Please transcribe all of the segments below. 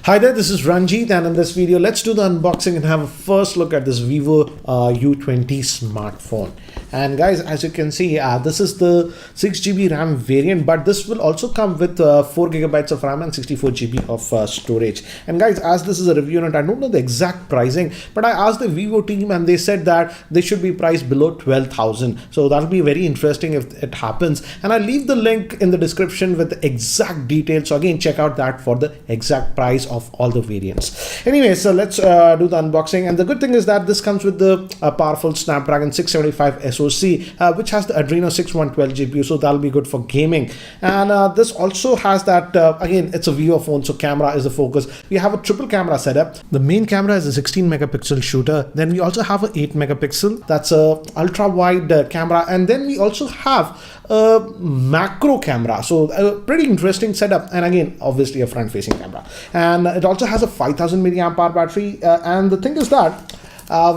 Hi there, this is Ranjit, and in this video let's do the unboxing and have a first look at this Vivo U20 smartphone. And guys, as you can see, this is the 6GB RAM variant, but this will also come with 4GB of RAM and 64GB of storage. And guys, as this is a review note, I don't know the exact pricing, but I asked the Vivo team and they said that they should be priced below 12,000. So that'll be very interesting if it happens. And I'll leave the link in the description with the exact details. So again, check out that for the exact price of all the variants. Anyway, so let's do the unboxing. And the good thing is that this comes with the powerful Snapdragon 675 SoC, which has the Adreno 6112 GPU, so that'll be good for gaming. And this also has that, again, it's a Vivo phone, so camera is the focus. We have a triple camera setup. The main camera is a 16 megapixel shooter. Then we also have an 8 megapixel, that's a ultra wide camera. And then we also have a macro camera, so a pretty interesting setup, and again obviously a front facing camera. And it also has a 5000 milliamp hour battery, and the thing is that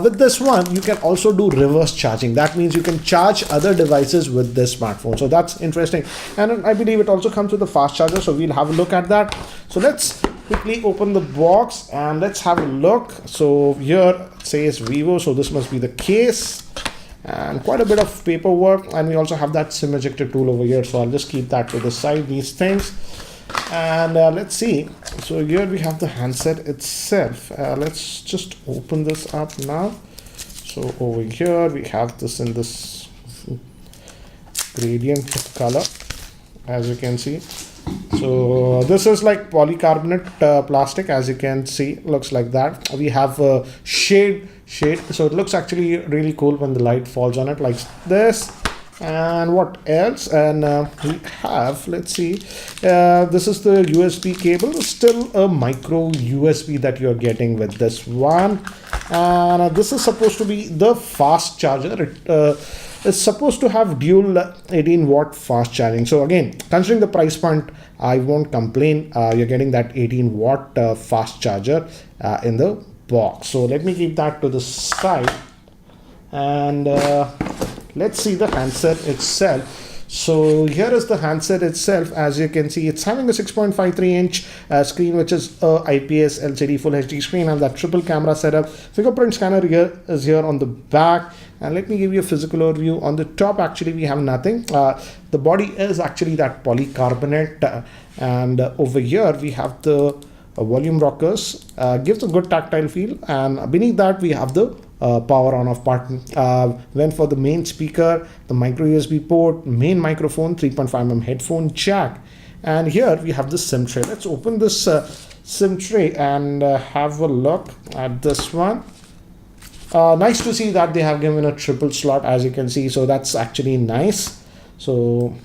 with this one you can also do reverse charging. That means you can charge other devices with this smartphone, so that's interesting. And I believe it also comes with a fast charger, so we'll have a look at that. So let's quickly open the box and let's have a look. So here it says Vivo, so this must be the case, and quite a bit of paperwork. And we also have that SIM ejector tool over here, so I'll just keep that to the side, these things. And let's see, so here we have the handset itself. Let's just open this up now. So over here we have this in this gradient color, as you can see. So this is like polycarbonate plastic, as you can see, looks like that. We have a shade, so it looks actually really cool when the light falls on it like this. And what else? And we have, let's see, this is the USB cable, still a micro USB that you're getting with this one. And this is supposed to be the fast charger. It's supposed to have dual 18 watt fast charging. So again, considering the price point, I won't complain. You're getting that 18 watt fast charger in the box. So let me keep that to the side. And let's see the handset itself. So here is the handset itself. As you can see, it's having a 6.53 inch screen, which is a IPS LCD Full HD screen, and that triple camera setup. Fingerprint scanner here is here on the back. And let me give you a physical overview. On the top, actually, we have nothing. The body is actually that polycarbonate. And over here, we have the volume rockers. Gives a good tactile feel. And beneath that, we have the power on off button. Went for the main speaker, the micro USB port, main microphone, 3.5mm headphone jack. And here we have the SIM tray. Let's open this SIM tray and have a look at this one. Nice to see that they have given a triple slot, as you can see, so that's actually nice. So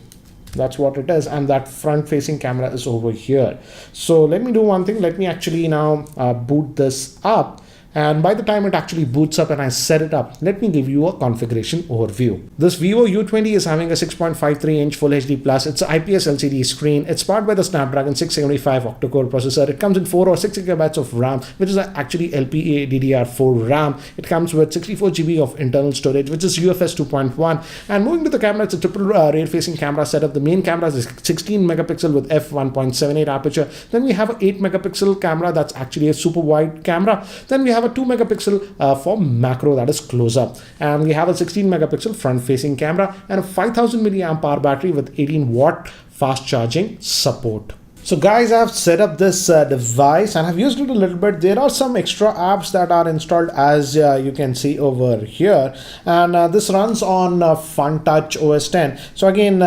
that's what it is, and that front facing camera is over here. So let me do one thing. Let me actually now boot this up. And by the time it actually boots up and I set it up, let me give you a configuration overview. This Vivo U20 is having a 6.53 inch Full HD Plus. It's an IPS LCD screen. It's powered by the Snapdragon 675 octa-core processor. It comes in 4 or 6 GB of RAM, which is actually LPDDR4 RAM. It comes with 64GB of internal storage, which is UFS 2.1. And moving to the camera, it's a triple rear-facing camera setup. The main camera is 16 megapixel with f1.78 aperture. Then we have an 8 megapixel camera that's actually a super wide camera. Then we have a 2 megapixel for macro, that is close up. And we have a 16 megapixel front facing camera and a 5000 milliamp hour battery with 18 watt fast charging support. So guys, I've set up this device and I've used it a little bit. There are some extra apps that are installed, as you can see over here. And this runs on FunTouch OS 10. So again,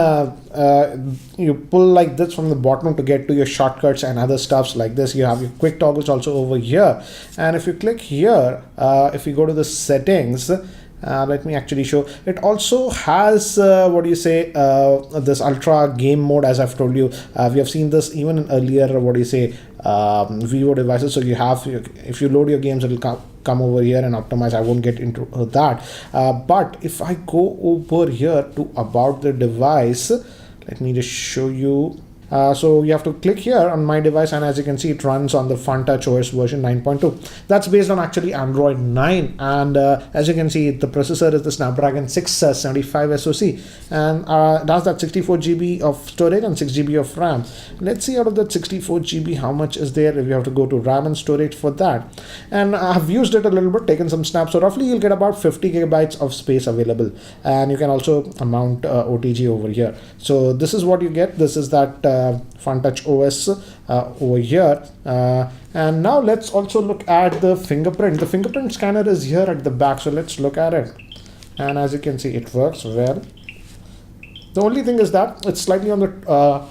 you pull like this from the bottom to get to your shortcuts and other stuffs like this. You have your quick toggles also over here. And if you click here, if you go to the settings, let me actually show. It also has this ultra game mode, as I've told you. We have seen this even in earlier Vivo devices. So you have, if you load your games, it will come over here and optimize. I won't get into that, but if I go over here to about the device, let me just show you. So you have to click here on my device, and as you can see, it runs on the FunTouch OS version 9.2. That's based on actually Android 9, and as you can see, the processor is the Snapdragon 675 SoC, and it has that 64 GB of storage and 6 GB of RAM. Let's see out of that 64 GB how much is there if you have to go to RAM and storage for that. And I have used it a little bit, taken some snaps, so roughly you'll get about 50 gigabytes of space available, and you can also mount OTG over here. So this is what you get. This is that FunTouch OS over here. And now let's also look at the fingerprint. The fingerprint scanner is here at the back, so let's look at it. And as you can see, it works well. The only thing is that it's slightly on the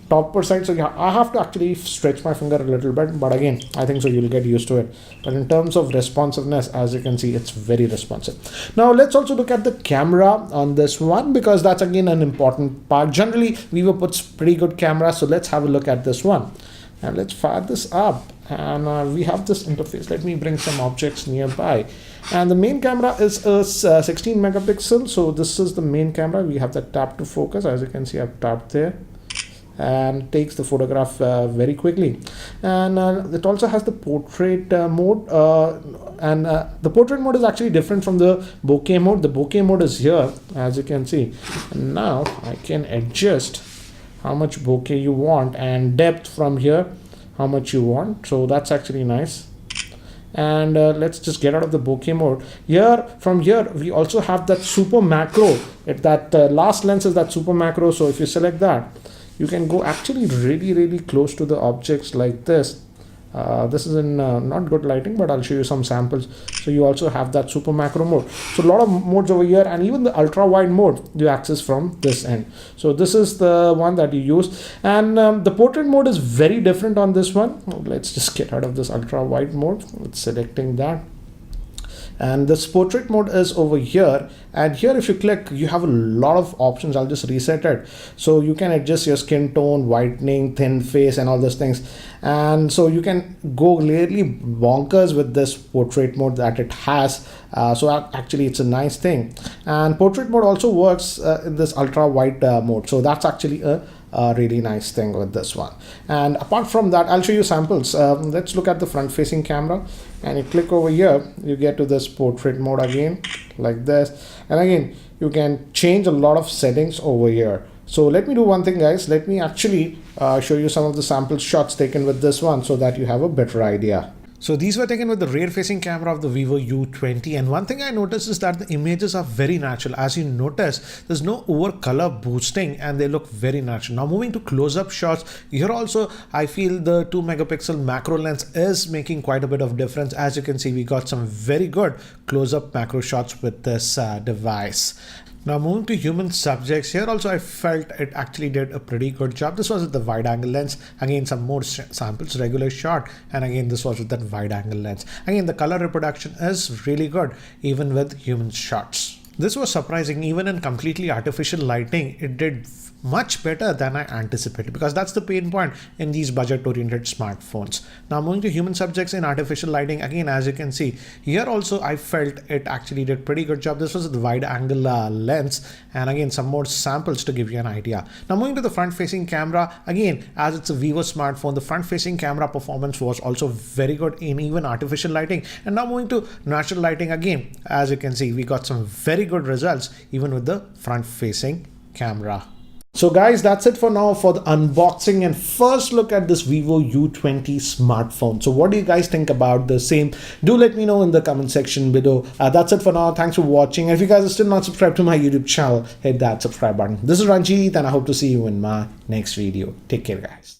topper side, so yeah, I have to actually stretch my finger a little bit, but again, I think so you'll get used to it. But in terms of responsiveness, as you can see, it's very responsive. Now let's also look at the camera on this one, because that's again an important part. Generally, Vivo puts pretty good camera, so let's have a look at this one. And let's fire this up, and we have this interface. Let me bring some objects nearby. And the main camera is a 16 megapixel, so this is the main camera. We have the tap to focus. As you can see, I've tapped there, and takes the photograph very quickly. And it also has the portrait mode, and the portrait mode is actually different from the bokeh mode. The bokeh mode is here, as you can see. And now I can adjust how much bokeh you want, and depth from here, how much you want. So that's actually nice. And let's just get out of the bokeh mode. From here we also have that super macro. That last lens is that super macro, so if you select that, you can go actually really close to the objects like this. This is in not good lighting, but I'll show you some samples. So you also have that super macro mode. So a lot of modes over here, and even the ultra wide mode you access from this end. So this is the one that you use, and the portrait mode is very different on this one. Let's just get out of this ultra wide mode. It's selecting that. And this portrait mode is over here, and here if you click, you have a lot of options. I'll just reset it, so you can adjust your skin tone, whitening, thin face, and all those things. And so you can go really bonkers with this portrait mode that it has. So actually it's a nice thing. And portrait mode also works in this ultra wide mode, so that's actually a really nice thing with this one. And apart from that, I'll show you samples. Let's look at the front facing camera, and you click over here, you get to this portrait mode again like this, and again you can change a lot of settings over here. So let me do one thing, guys. Let me actually show you some of the sample shots taken with this one, so that you have a better idea. So these were taken with the rear facing camera of the Vivo U20, and one thing I noticed is that the images are very natural. As you notice, there's no over color boosting, and they look very natural. Now moving to close-up shots, here also I feel the 2 megapixel macro lens is making quite a bit of difference. As you can see, we got some very good close-up macro shots with this device. Now moving to human subjects, here also I felt it actually did a pretty good job. This was with the wide angle lens. Again, some more samples, regular shot, and again this was with that wide angle lens. Again, the color reproduction is really good even with human shots. This was surprising. Even in completely artificial lighting, it did much better than I anticipated, because that's the pain point in these budget-oriented smartphones. Now moving to human subjects in artificial lighting, again, as you can see, here also I felt it actually did pretty good job. This was the wide angle lens, and again some more samples to give you an idea. Now moving to the front-facing camera, again, as it's a Vivo smartphone, the front-facing camera performance was also very good in even artificial lighting. And now moving to natural lighting, again, as you can see, we got some very good results even with the front-facing camera. So guys, that's it for now for the unboxing and first look at this Vivo U20 smartphone. So what do you guys think about the same? Do let me know in the comment section below. That's it for now. Thanks for watching. And if you guys are still not subscribed to my YouTube channel, hit that subscribe button. This is Ranjit, and I hope to see you in my next video. Take care, guys.